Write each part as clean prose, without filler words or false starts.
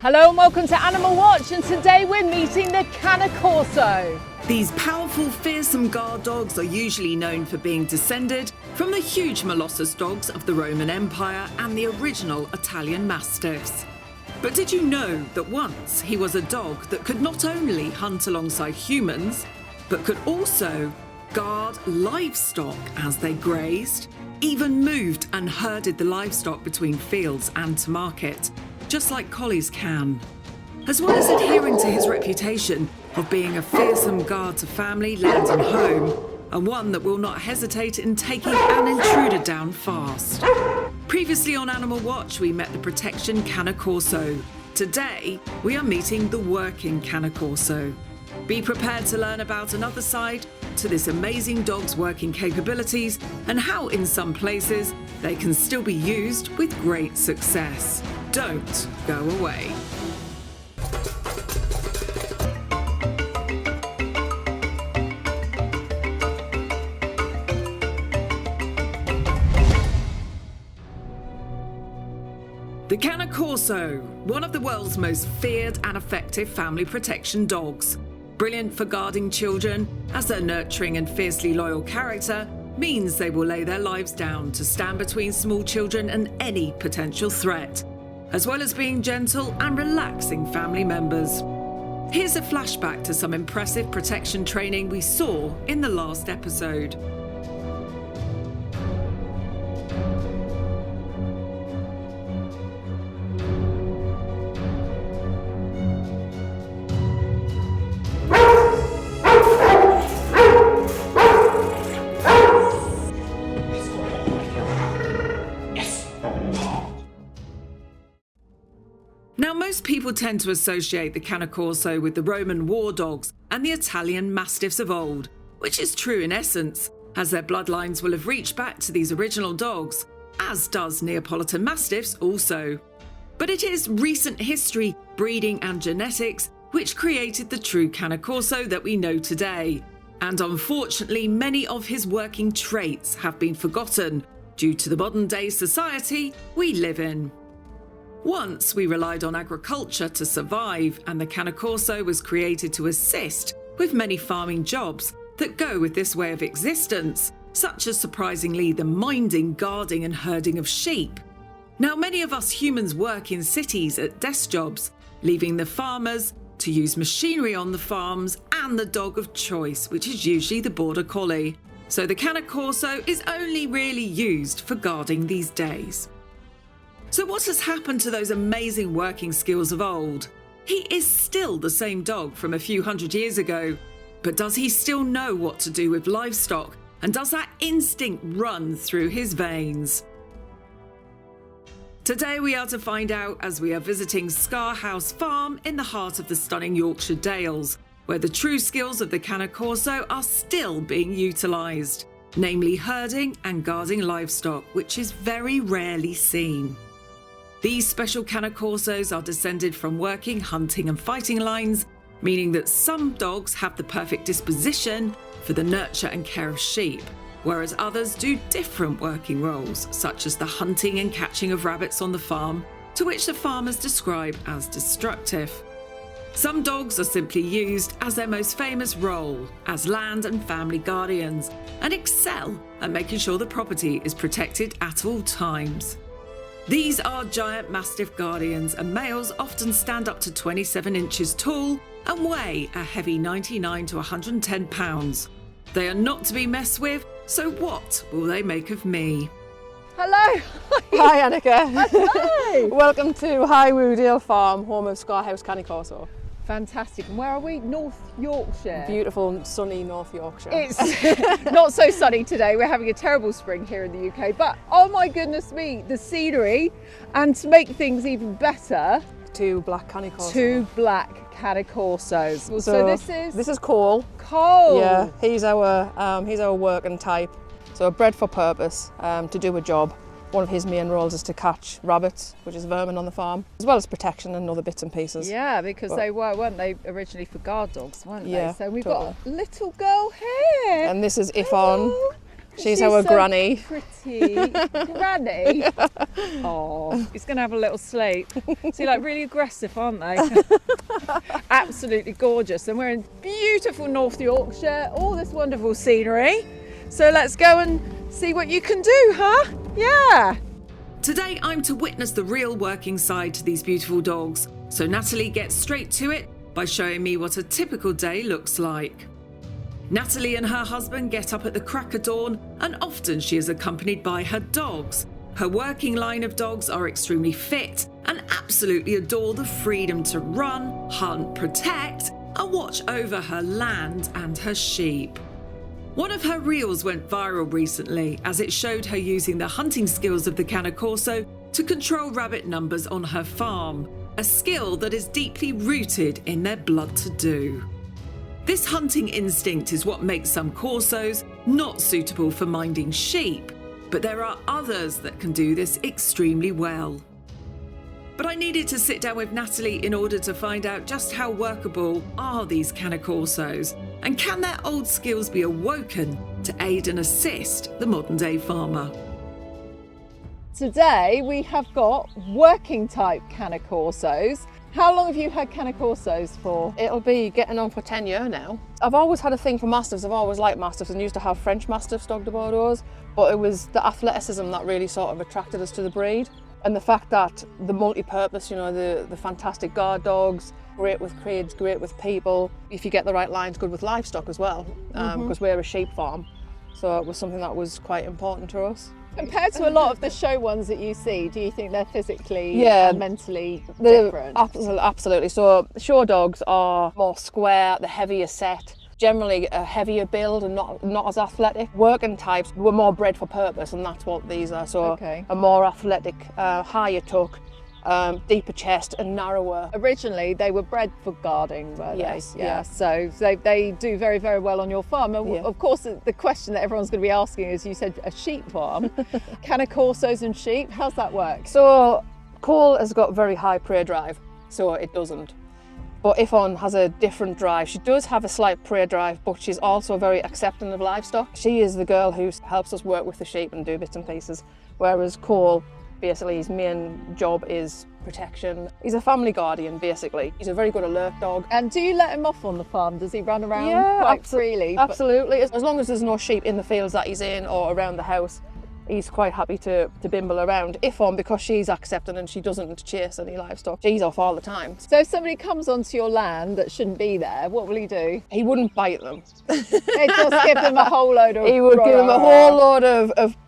Hello and welcome to Animal Watch, and today we're meeting the Cane Corso. These powerful, fearsome guard dogs are usually known for being descended from the huge Molossus dogs of the Roman Empire and the original Italian Mastiffs. But did you know that once he was a dog that could not only hunt alongside humans, but could also guard livestock as they grazed, even moved and herded the livestock between fields and to market, just like collies can. As well as adhering to his reputation of being a fearsome guard to family, land and home, and one that will not hesitate in taking an intruder down fast. Previously on Animal Watch, we met the protection Cane Corso. Today, we are meeting the working Cane Corso. Be prepared to learn about another side to this amazing dog's working capabilities and how in some places they can still be used with great success. Don't go away. The Cane Corso, one of the world's most feared and effective family protection dogs. Brilliant for guarding children, as their nurturing and fiercely loyal character means they will lay their lives down to stand between small children and any potential threat, as well as being gentle and relaxing family members. Here's a flashback to some impressive protection training we saw in the last episode. Now, most people tend to associate the Cane Corso with the Roman war dogs and the Italian Mastiffs of old, which is true in essence, as their bloodlines will have reached back to these original dogs, as does Neapolitan Mastiffs also. But it is recent history, breeding and genetics which created the true Cane Corso that we know today. And unfortunately, many of his working traits have been forgotten due to the modern-day society we live in. Once we relied on agriculture to survive, and the Cane Corso was created to assist with many farming jobs that go with this way of existence, such as surprisingly the minding, guarding and herding of sheep. Now, many of us humans work in cities at desk jobs, leaving the farmers to use machinery on the farms and the dog of choice, which is usually the border collie. So the Cane Corso is only really used for guarding these days. So what has happened to those amazing working skills of old? He is still the same dog from a few hundred years ago, but does he still know what to do with livestock, and does that instinct run through his veins? Today we are to find out as we are visiting Scar House Farm in the heart of the stunning Yorkshire Dales, where the true skills of the Cane Corso are still being utilised, namely herding and guarding livestock, which is very rarely seen. These special Cane Corsos are descended from working, hunting and fighting lines, meaning that some dogs have the perfect disposition for the nurture and care of sheep, whereas others do different working roles, such as the hunting and catching of rabbits on the farm, to which the farmers describe as destructive. Some dogs are simply used as their most famous role, as land and family guardians, and excel at making sure the property is protected at all times. These are giant Mastiff guardians, and males often stand up to 27 inches tall and weigh a heavy 99 to 110 pounds. They are not to be messed with, so what will they make of me? Hello! Hi Anneka! Hello! Welcome to High Woodale Farm, home of Scar House Cane Corso. Fantastic. And where are we? North Yorkshire. Beautiful, sunny North Yorkshire. It's not so sunny today. We're having a terrible spring here in the UK, but oh my goodness me, the scenery, and to make things even better, Two black Cane Corsos. two black Cane Corsos. So this is Cole. Cole. Yeah, he's our working type. So bred for purpose, to do a job. One of his main roles is to catch rabbits, which is vermin on the farm, as well as protection and other bits and pieces. Yeah, because they weren't they originally for guard dogs, weren't Yeah, they? So we've totally. got a little girl here. And this is Ifon. Hello. She's our so granny. Pretty granny. Oh, he's going to have a little sleep. See, like really aggressive, aren't they? Absolutely gorgeous. And we're in beautiful North Yorkshire, all this wonderful scenery. So let's go and see what you can do, huh? Yeah. Today I'm to witness the real working side to these beautiful dogs. So Natalie gets straight to it by showing me what a typical day looks like. Natalie and her husband get up at the crack of dawn, and often she is accompanied by her dogs. Her working line of dogs are extremely fit and absolutely adore the freedom to run, hunt, protect, and watch over her land and her sheep. One of her reels went viral recently as it showed her using the hunting skills of the Cane Corso to control rabbit numbers on her farm, a skill that is deeply rooted in their blood to do. This hunting instinct is what makes some Corsos not suitable for minding sheep, but there are others that can do this extremely well. But I needed to sit down with Natalie in order to find out just how workable are these Cane Corsos, and can their old skills be awoken to aid and assist the modern day farmer. Today we have got working type Cane Corsos. How long have you had Cane Corsos for? It'll be getting on for 10 years now. I've always had a thing for Mastiffs. I've always liked Mastiffs and used to have French Mastiffs, Dog de Bordeaux, but it was the athleticism that really sort of attracted us to the breed. And the fact that the multi-purpose, you know, the fantastic guard dogs, great with kids, great with people. If you get the right lines, good with livestock as well, because we're a sheep farm. So it was something that was quite important to us. Compared to a lot of the show ones that you see, do you think they're physically and mentally different? Absolutely. So show dogs are more square, the heavier set, generally a heavier build and not as athletic. Working types were more bred for purpose, and that's what these are. So a more athletic, higher tuck, deeper chest and narrower. Originally they were bred for guarding, were they? Yes, yeah. So they do very, very well on your farm. And of course the question that everyone's going to be asking is, you said a sheep farm. Cane Corsos and sheep, how's that work? So Cole has got very high prey drive, so it doesn't. But Ifon has a different drive. She does have a slight prey drive, but she's also very accepting of livestock. She is the girl who helps us work with the sheep and do bits and pieces, whereas Cole, basically his main job is protection. He's a family guardian, basically. He's a very good alert dog. And do you let him off on the farm? Does he run around quite freely? Absolutely. As long as there's no sheep in the fields that he's in or around the house, he's quite happy to bimble around. Ifon, because she's accepting and she doesn't chase any livestock, she's off all the time. So if somebody comes onto your land that shouldn't be there, what will he do? He wouldn't bite them. He'd just give them a whole load of... He would give them a whole load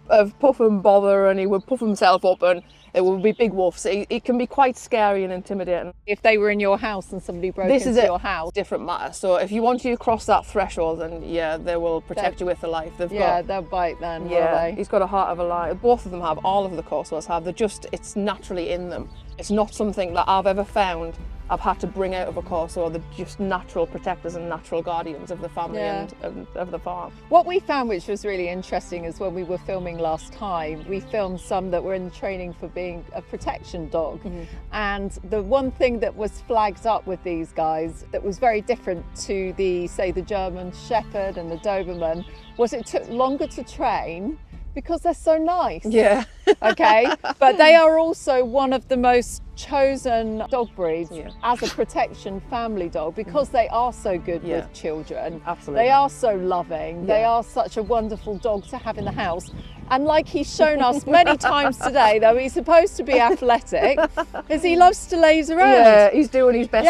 of puff and bother, and he would puff himself up, and it would be big wolves. It can be quite scary and intimidating. If they were in your house and somebody broke into your house. Different matter. So if you want to cross that threshold, then yeah, they will protect you with their life. They'll bite then, will they? He's got a heart of a lion. Both of them have, all of the Corsos have. It's naturally in them. It's not something that I've ever found I've had to bring out of a Corso. They're just natural protectors and natural guardians of the family and of the farm. What we found, which was really interesting, is when we were filming last time, we filmed some that were in training for being a protection dog. And the one thing that was flagged up with these guys that was very different to the German Shepherd and the Doberman was it took longer to train because they're so nice. Yeah. Okay. But they are also one of the most chosen dog breeds as a protection family dog because they are so good with children. Absolutely. They are so loving. They are such a wonderful dog to have in the house. And like he's shown us many times today, though he's supposed to be athletic, is he loves to laze around. Yeah, he's doing his best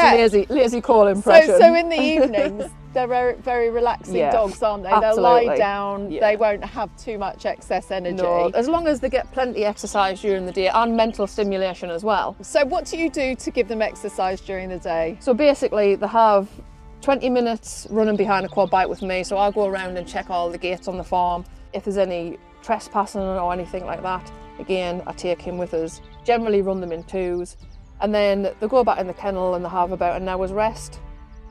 lazy call impression. So in the evenings, they're very, very relaxing dogs, aren't they? Absolutely. They'll lie down, they won't have too much excess energy. No, as long as they get plenty exercise during the day and mental stimulation as well. So what do you do to give them exercise during the day? So basically they have 20 minutes running behind a quad bike with me, so I'll go around and check all the gates on the farm. If there's any trespassing or anything like that, again, I take him with us. Generally run them in twos, and then they go back in the kennel and they have about an hour's rest.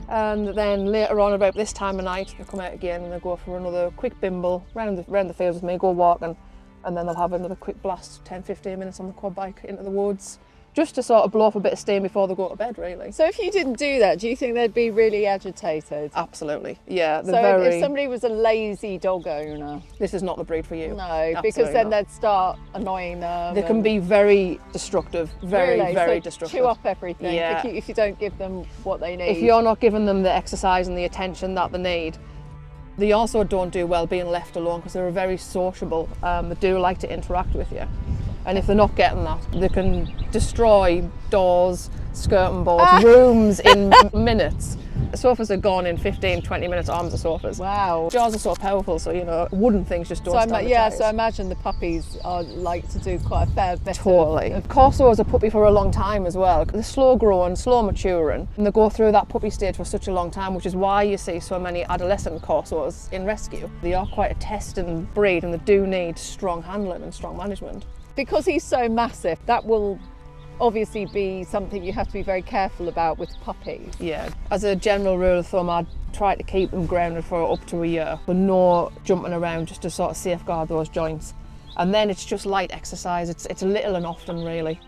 And then later on, about this time of night, they come out again and they go for another quick bimble round the fields with me, go walking, and then they'll have another quick blast, 10-15 minutes on the quad bike into the woods. just to sort of blow off a bit of steam before they go to bed, really. So if you didn't do that, do you think they'd be really agitated? Absolutely, yeah. So if somebody was a lazy dog owner, this is not the breed for you. No, Absolutely because then not. they'd start annoying them. They can be very destructive, very destructive. Chew up everything Yeah. if you don't give them what they need. If you're not giving them the exercise and the attention that they need. They also don't do well being left alone because they're very sociable. They do like to interact with you. And if they're not getting that, they can destroy doors, skirting boards, rooms in minutes. Sofas are gone in 15, 20 minutes, arms of sofas. Wow. Jaws are so powerful, so, you know, wooden things just don't stand a chance. So I imagine the puppies are like to do quite a fair bit. Totally. Corso was a puppy for a long time as well. They're slow growing, slow maturing, and they go through that puppy stage for such a long time, which is why you see so many adolescent Corsos in rescue. They are quite a testing breed and they do need strong handling and strong management. Because he's so massive, that will obviously be something you have to be very careful about with puppies. Yeah, as a general rule of thumb, I'd try to keep them grounded for up to a year, but no jumping around, just to sort of safeguard those joints. And then it's just light exercise. It's little and often, really.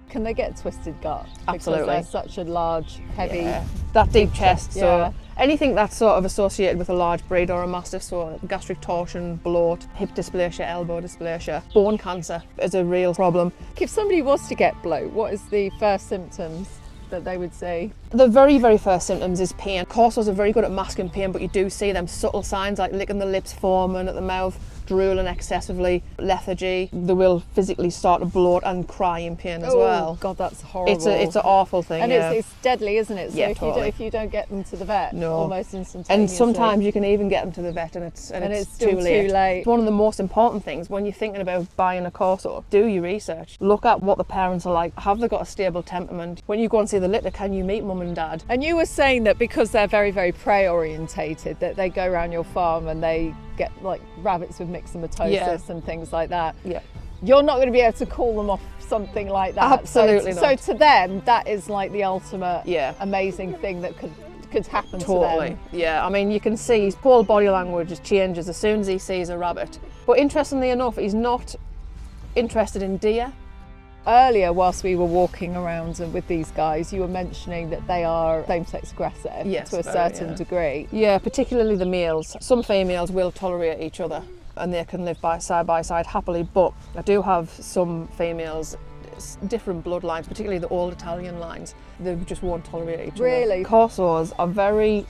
Can they get twisted gut? Absolutely. Because they're such a large, heavy... Yeah. That deep chest, yeah. So anything that's sort of associated with a large breed or a mastiff, so gastric torsion, bloat, hip dysplasia, elbow dysplasia, bone cancer is a real problem. If somebody was to get bloat, what is the first symptoms that they would see? The very first symptoms is pain. Corsos are very good at masking pain, but you do see them subtle signs like licking the lips, foaming at the mouth, drooling excessively, lethargy. They will physically start to bloat and cry in pain as well. Oh God, that's horrible. It's an awful thing. And yeah. it's deadly, isn't it? So Yeah, if you don't get them to the vet, No. almost instantaneously. And sometimes you can even get them to the vet and it's still too late. too late. One of the most important things when you're thinking about buying a Corso, do your research. Look at what the parents are like. Have they got a stable temperament? When you go and see the litter, can you meet mum and dad? And you were saying that because they're very prey orientated, that they go around your farm and they get like rabbits with myxomatosis and things like that. Yeah. You're not going to be able to call them off something like that. Absolutely so, not. So to them, that is like the ultimate amazing thing that could happen to them. Yeah, I mean, you can see his whole body language changes as soon as he sees a rabbit. But interestingly enough, he's not interested in deer. Earlier, whilst we were walking around with these guys, you were mentioning that they are same-sex aggressive to a certain degree. Yeah, particularly the males. Some females will tolerate each other and they can live side by side happily, but I do have some females, different bloodlines, particularly the old Italian lines, they just won't tolerate each other. Really? Corsos are very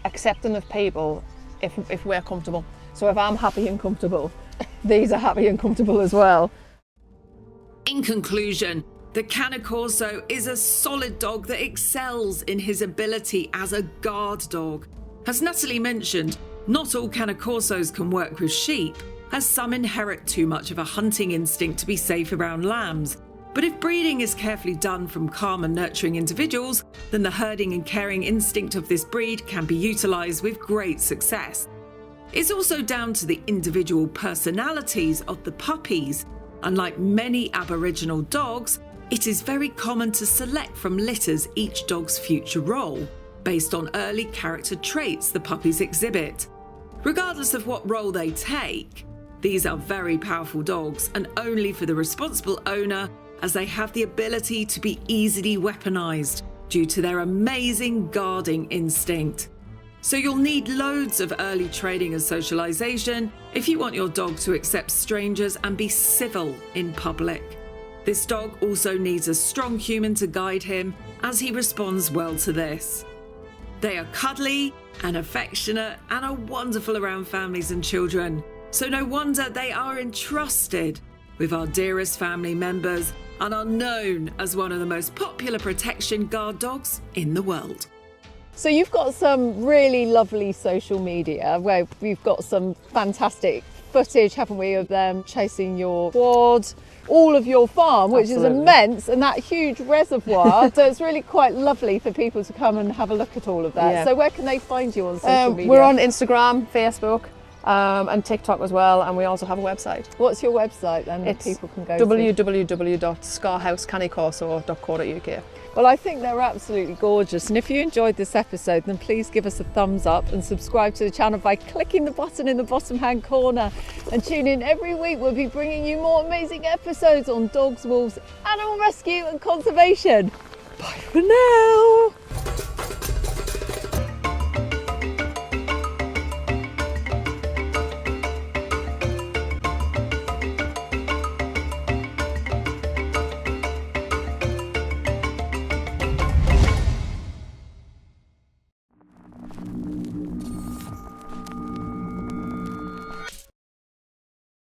accepting of people if we're comfortable. So if I'm happy and comfortable, these are happy and comfortable as well. In conclusion, the Cane Corso is a solid dog that excels in his ability as a guard dog. As Natalie mentioned, not all Cane Corsos can work with sheep, as some inherit too much of a hunting instinct to be safe around lambs. But if breeding is carefully done from calm and nurturing individuals, then the herding and caring instinct of this breed can be utilised with great success. It's also down to the individual personalities of the puppies. Unlike many Aboriginal dogs, it is very common to select from litters each dog's future role, based on early character traits the puppies exhibit. Regardless of what role they take, these are very powerful dogs and only for the responsible owner, as they have the ability to be easily weaponized due to their amazing guarding instinct. So you'll need loads of early training and socialization if you want your dog to accept strangers and be civil in public. This dog also needs a strong human to guide him, as he responds well to this. They are cuddly and affectionate and are wonderful around families and children. So no wonder they are entrusted with our dearest family members and are known as one of the most popular protection guard dogs in the world. So you've got some really lovely social media where we've got some fantastic footage, haven't we, of them chasing your quad, all of your farm, which is immense, and that huge reservoir. So it's really quite lovely for people to come and have a look at all of that. Yeah. So where can they find you on social media? We're on Instagram, Facebook, and TikTok as well, and we also have a website. What's your website then that It's people can go to? www.scarhousecanecorso.co.uk. Well, I think they're absolutely gorgeous, and if you enjoyed this episode, then please give us a thumbs up and subscribe to the channel by clicking the button in the bottom hand corner, and tune in every week. We'll be bringing you more amazing episodes on dogs, wolves, animal rescue and conservation. Bye for now.